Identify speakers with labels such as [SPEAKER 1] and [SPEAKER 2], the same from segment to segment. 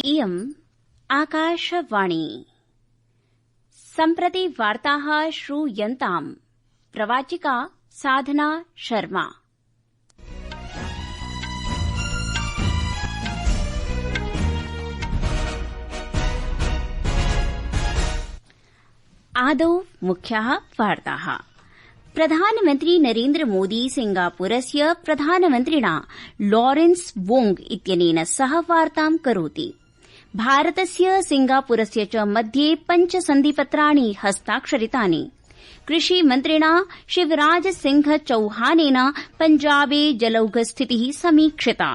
[SPEAKER 1] इयम् आकाशवाणी। सम्प्रति वार्ताः श्रूयन्ताम्। प्रवाचिका साधना शर्मा। आदौ मुख्याः वार्ताः। प्रधानमन्त्री नरेन्द्र मोदी सिंगापुरस्य प्रधानमन्त्रिणा लॉरेन्स वोंग इत्यनेन सह वार्तां करोति। भारतस्य सिंगापुरस्य च मध्ये 5 सन्धिपत्राणि हस्ताक्षरितानि। कृषिमन्त्रिणा शिवराज सिंह चौहानेन पञ्जाबे जलौघस्थितिः समीक्षिता।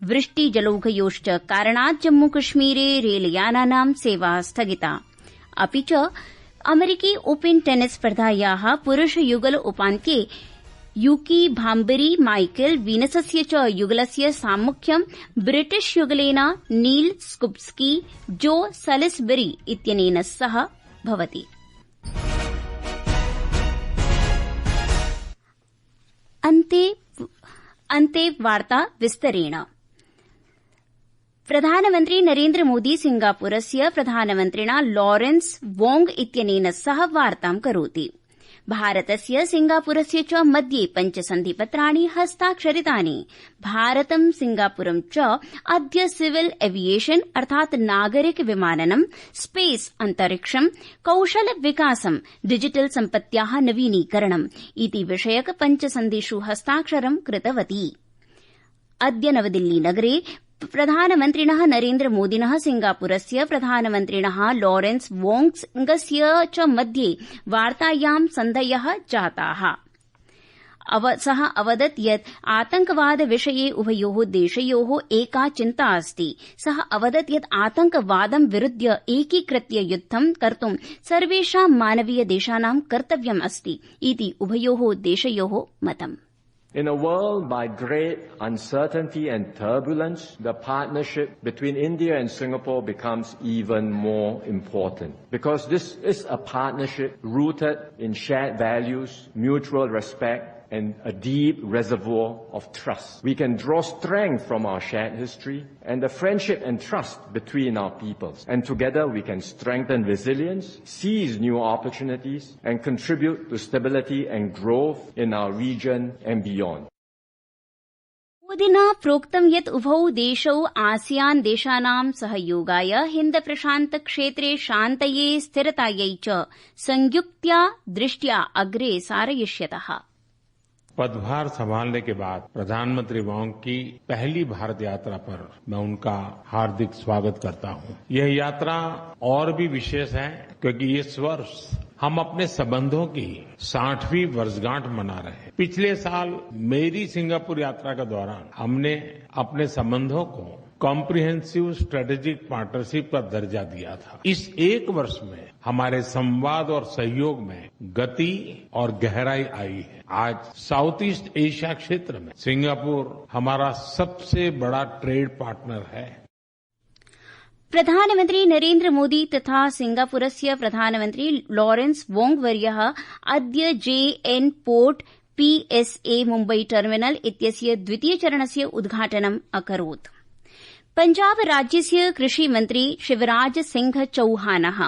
[SPEAKER 1] वृष्टिजलौघयोश्च कारणात् जम्मूकश्मीरे रेलयानानां सेवा स्थगिता। अपि च अमेरिकी ओपन टेनिस स्पर्धायाः पुरुषयुगल उपान्त्ये यूकी भाम्बरी माइकल वीनसस्य च युगलस्य साम्मुख्यं ब्रिटिश युगलेन नील स्कुब्स्की जो सलिसबरी इत्यनेन सह भवति। अन्ते वार्ता विस्तरेण। प्रधानमन्त्री नरेन्द्र मोदी सिंगापुरस्य प्रधानमन्त्रिणा लॉरेन्स वोंग इत्यनेन सह वार्तां करोति। भारतस्य सिंगापुरस्य च मध्ये 5 सन्धिपत्राणि हस्ताक्षरितानि। भारतं सिंगापुरं च अद्य सिविल एविएशन अर्थात् नागरिक विमाननं, स्पेस अन्तरिक्षं, कौशल विकासं, डिजिटल सम्पत्त्याः नवीनीकरणम् इति विषयक 5 सन्धिषु हस्ताक्षरं कृतवती। अद्य नवदिल्ली नगरे प्रधानमन्त्रिणः नरेन्द्र मोदिनः सिंगापुरस्य प्रधानमन्त्रिणः लॉरेन्स वोंगस्य च मध्ये वार्तायां सन्धयः जाताः। सः अवदत् यत् आतंकवाद विषये उभयोः देशयोः एका चिन्ता अस्ति। सः अवदत् यत् आतंकवादं विरुध्य एकीकृत्य युद्धं कर्तुं सर्वेषां मानवीय देशानां कर्तव्यम् अस्ति इति उभयोः देशयोः मतम्।
[SPEAKER 2] In a world by great uncertainty and turbulence, the partnership between India and Singapore becomes even more important because this is a partnership rooted in shared values, mutual respect, and a deep reservoir of trust. We can draw strength from our shared history and the friendship and trust between our peoples. And together we can strengthen resilience, seize new opportunities, and contribute to stability and growth in our region and beyond.
[SPEAKER 1] मोदिना प्रोक्तं यत् उभौ देशौ ASEAN देशानां सहयोगाय हिन्द प्रशान्त क्षेत्रे शान्तये स्थिरतायै च संयुक्त्या दृष्ट्या अग्रे सारयिष्यतः।
[SPEAKER 3] पदभार संभालने के बाद प्रधानमंत्री वोंग की पहली भारत यात्रा पर मैं उनका हार्दिक स्वागत करता हूं। यह यात्रा और भी विशेष है क्योंकि इस वर्ष हम अपने संबंधों की 60वीं वर्षगांठ मना रहे हैं। पिछले साल मेरी सिंगापुर यात्रा के दौरान हमने अपने संबंधों को कॉम्प्रिहेंसिव स्ट्रेटेजिक पार्टनरशिप का दर्जा दिया था। इस एक वर्ष में हमारे संवाद और सहयोग में गति और गहराई आई है। आज साउथ ईस्ट एशिया क्षेत्र में सिंगापुर हमारा सबसे बड़ा ट्रेड पार्टनर है।
[SPEAKER 1] प्रधानमन्त्री नरेन्द्र मोदी तथा सिंगापुरस्य प्रधानमन्त्री लॉरेन्स वोंग वर्यः अद्य JN port PSA Mumbai terminal इत्यस्य द्वितीयचरणस्य उद्घाटनम् अकरोत्। पञ्जाब राज्यस्य कृषिमन्त्री शिवराज सिंह चौहानः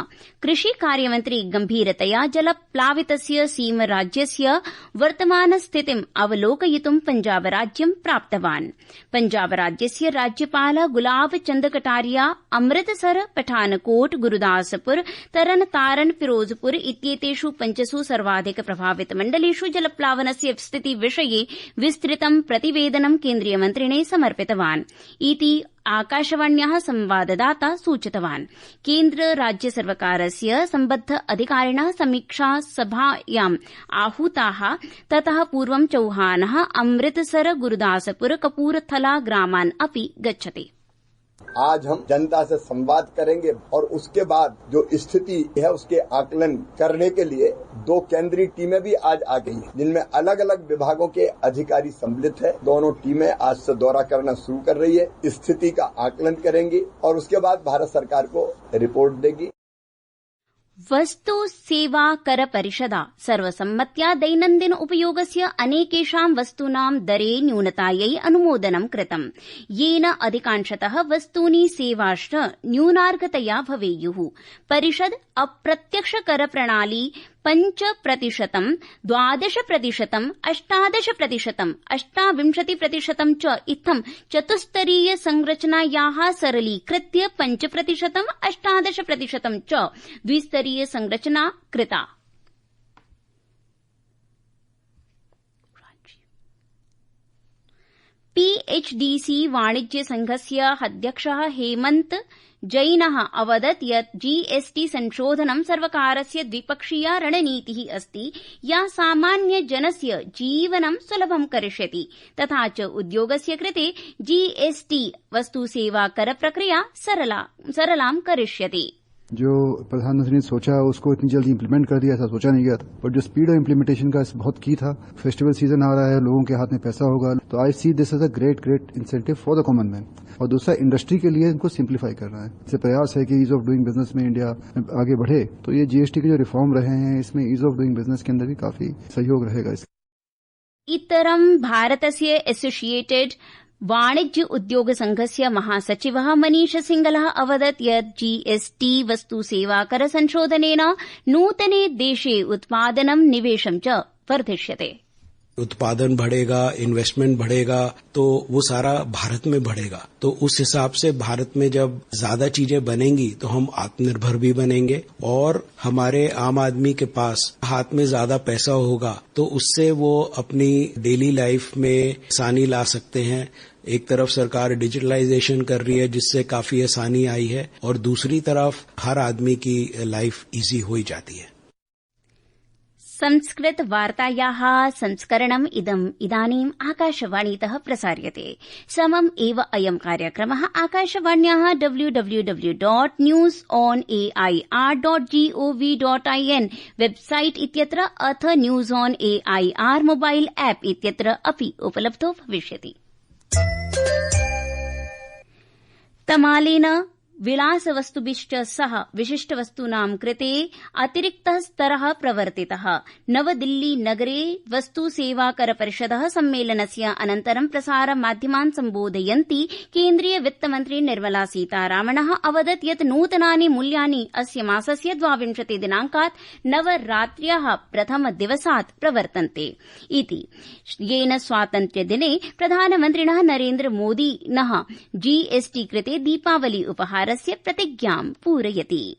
[SPEAKER 1] कृषिकार्यमन्त्री गम्भीरतया जलप्लावितस्य सीमराज्यस्य वर्तमानस्थितिम् अवलोकयितुं पञ्जाबराज्यं प्राप्तवान्। पञ्जाबराज्यस्य राज्यपाल गुलाब चन्द कटारिया अमृतसर, पठानकोट, गुरुदासपुर, तरनतारन, फिरोजपुर इत्येतेषु 5 सर्वाधिक प्रभावित मण्डलेषु जलप्लावनस्य स्थिति विषये विस्तृतं प्रतिवेदनं केन्द्रीयमन्त्रिणे समर्पितवान् इति आकाशवाण्याः संवाददाता सूचितवान्। केन्द्र राज्य सर्वकारस्य सम्बद्ध अधिकारिणः समीक्षा सभायाम् आहूताः। ततः पूर्वं चौहानः अमृतसर, गुरुदासपुर, कपूरथला ग्रामान् अपि गच्छति।
[SPEAKER 4] आज हम जनता से संवाद करेंगे और उसके बाद जो स्थिति है उसके आकलन करने के लिए 2 केंद्रीय टीमें भी आज आ गई हैं, जिनमें अलग अलग विभागों के अधिकारी सम्मिलित हैं। दोनों टीमें आज से दौरा करना शुरू कर रही है, स्थिति का आकलन करेंगी और उसके बाद भारत सरकार को रिपोर्ट देगी।
[SPEAKER 1] वस्तु सेवा कर परिषदा सर्वसम्मत्या दैनन्दिन उपयोगस्य अनेकेषां वस्तूनां दरे न्यूनतायै अनुमोदनं कृतम्, येन अधिकांशतः वस्तूनि सेवाश्च न्यूनार्गतया भवेयुः। परिषद अप्रत्यक्ष कर प्रणाली 5%, 12%, 18%, 28% च इत्थं चतुस्तरीय संरचनायाः सरलीकृत्य 5%, 18% च द्विस्तरीय संरचना कृता। पीएचडीसी वाणिज्य संघस्य अध्यक्षः हेमन्त जैनः अवदत् यत् जीएसटी संशोधनं सर्वकारस्य द्विपक्षीया रणनीतिः अस्ति, या सामान्य जनस्य जीवनं सुलभं करिष्यति, तथा च उद्योगस्य कृते जीएसटी वस्तु सेवा कर प्रक्रिया सरलां करिष्यति।
[SPEAKER 5] जो प्रधानमंत्री ने सोचा उसको इतनी जल्दी इम्प्लीमेंट कर दिया, ऐसा सोचा नहीं गया था, बट जो स्पीड ऑफ इम्प्लीमेंटेशन का बहुत की था। फेस्टिवल सीजन आ रहा है, लोगों के हाथ में पैसा होगा, तो I see this as a great incentive for the common man. और दूसरा, इंडस्ट्री के लिए इनको सिंप्लीफाई करना है। इससे प्रयास है कि ईज ऑफ डूइंग बिजनेस में इंडिया आगे बढ़े, तो ये जीएसटी के जो रिफॉर्म रहे हैं इसमें ईज ऑफ डूइंग बिजनेस के अंदर भी काफी सहयोग रहेगा।
[SPEAKER 1] इतरं भारतस्य एसोसिएटेड वाणिज्य उद्योग संघस्य महासचिवः मनीष सिंगलः अवदत् यत् जीएसटी वस्तु सेवा कर संशोधनेन नूतने देशे उत्पादनं निवेशं च वर्धिष्यते।
[SPEAKER 6] उत्पादन बढ़ेगा, इन्वेस्टमेंट बढ़ेगा, तो वो सारा भारत में बढ़ेगा। तो उस हिसाब से भारत में जब ज्यादा चीजें बनेंगी तो हम आत्मनिर्भर भी बनेंगे और हमारे आम आदमी के पास हाथ में ज्यादा पैसा होगा, तो उससे वो अपनी डेली लाइफ में आसानी ला सकते हैं। एक तरफ सरकार डिजिटलाइजेशन कर रही है जिससे काफी आसानी आई है, और दूसरी तरफ हर आदमी की लाइफ इजी हो जाती है।
[SPEAKER 1] संस्कृत वार्तायाः संस्करणम् इदानीम् आकाशवाणीतः प्रसार्यते। समम् एव अयं कार्यक्रमः आकाशवाण्याः www.newsonair.gov.in वेबसाइट इत्यत्र अथ news on AIR mobile app इत्यत्र अपि उपलब्धो भविष्यति। तमालेन विलासवस्तुभिश्च सह विशिष्टवस्तूनां कृते अतिरिक्तः स्तरः प्रवर्तितः। नवदिल्ली नगरे वस्तु सेवा कर परिषदः सम्मेलनस्य अनन्तरं प्रसारमाध्यमान् सम्बोधयन्ती केन्द्रीय वित्तमन्त्री निर्मला सीतारामणः अवदत् यत् नूतनानि मूल्यानि अस्य मासस्य 22 दिनाङ्कात् नवरात्र्याः प्रथमदिवसात् प्रवर्तन्ते इति, येन स्वातन्त्र्यदिने प्रधानमन्त्रिणः नरेन्द्र मोदिनः जीएसटी कृते दीपावली उपहार प्रतिज्ञां पूरयति।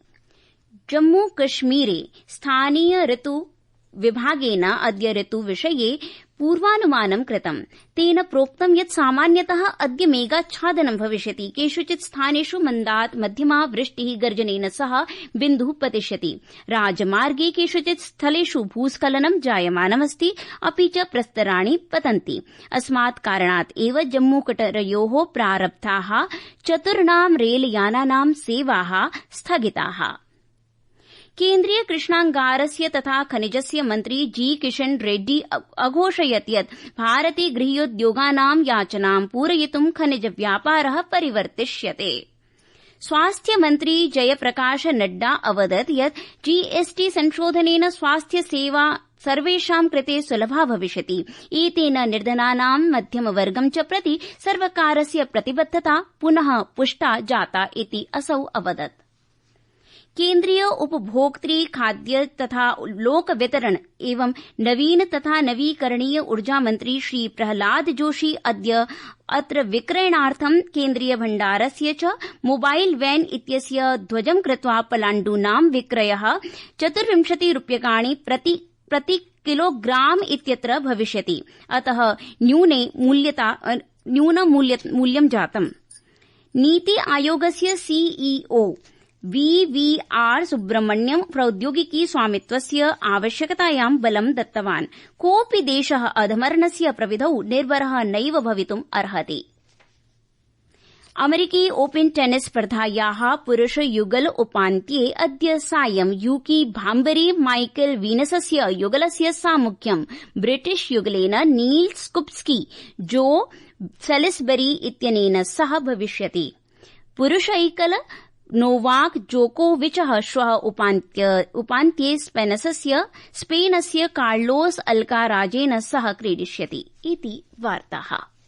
[SPEAKER 1] जम्मू कश्मीरे स्थानीय ऋतु विभागेन अद्य ऋतुविषये पूर्वानुमानं कृतम्। तेन प्रोक्तं यत् सामान्यतः अद्य मेघाच्छादनं भविष्यति। केषुचित् स्थानेषु मन्दात् मध्यमा वृष्टिः गर्जनेन सह बिन्दुः पतिष्यति। राजमार्गे केषुचित् स्थलेषु भूस्खलनं जायमानमस्ति, अपि च प्रस्तराणि पतन्ति। अस्मात् कारणात् एव जम्मूकटरयोः प्रारब्धाः 4 रेलयानानां सेवाः स्थगिताः। केन्द्रीय कृष्णांगारस्य तथा खनिजस्य मन्त्री जी किशन रेड्डी अघोषयत् यत् भारते गृहोद्योगानां याचनां पूरयितुं खनिज व्यापारः परिवर्तिष्यते। स्वास्थ्य मन्त्री जयप्रकाश नड्डा अवदत् यत् जीएसटी संशोधनेन स्वास्थ्य सेवा सर्वेषां कृते सुलभा भविष्यति। एतेन निर्धनानां मध्यमवर्गं च प्रति सर्वकारस्य प्रतिबद्धता पुनः पुष्टा जाता इति असौ अवदत्। केन्द्रीय उपभोक्तृ खाद्य तथा लोक वितरण एवं नवीन तथा नवीकरणीय ऊर्जा मंत्री श्री प्रहलाद जोशी अद्य अत्र विक्रयणार्थं केन्द्रीय भण्डारस्य च मोबाइल वैन इत्यस्य ध्वजं कृत्वा पलाण्डूनां विक्रयः 24 रूप्यकाणि प्रति किलोग्राम इत्यत्र भविष्यति। अतः न्यूनमूल्यं जातम्। नीति आयोगस्य सीईओ वीवीआर सुब्रह्मण्यम प्रौद्योगिकी स्वामित्वस्य आवश्यकतायां बलं दत्तवान्। कोऽपि देशः अधमर्णस्य प्रविधौ निर्भरः नैव भवितुम् अर्हति। अमेरिकी ओपन टेनिस स्पर्धायाः पुरुष युगल उपान्त्ये अद्य सायं यूकी भाम्बरी माइकल वीनसस्य युगलस्य सामुख्यं ब्रिटिश युगलेन नील स्कुप्स्की जो सेलिसबरी इत्यनेन सह भविष्यति। पुरुषैकल नोवाक जोकोविचः श्वः उपान्त्ये स्पेनस्य कार्लोस अल्काराजेन सह क्रीडिष्यति इति वार्ताः।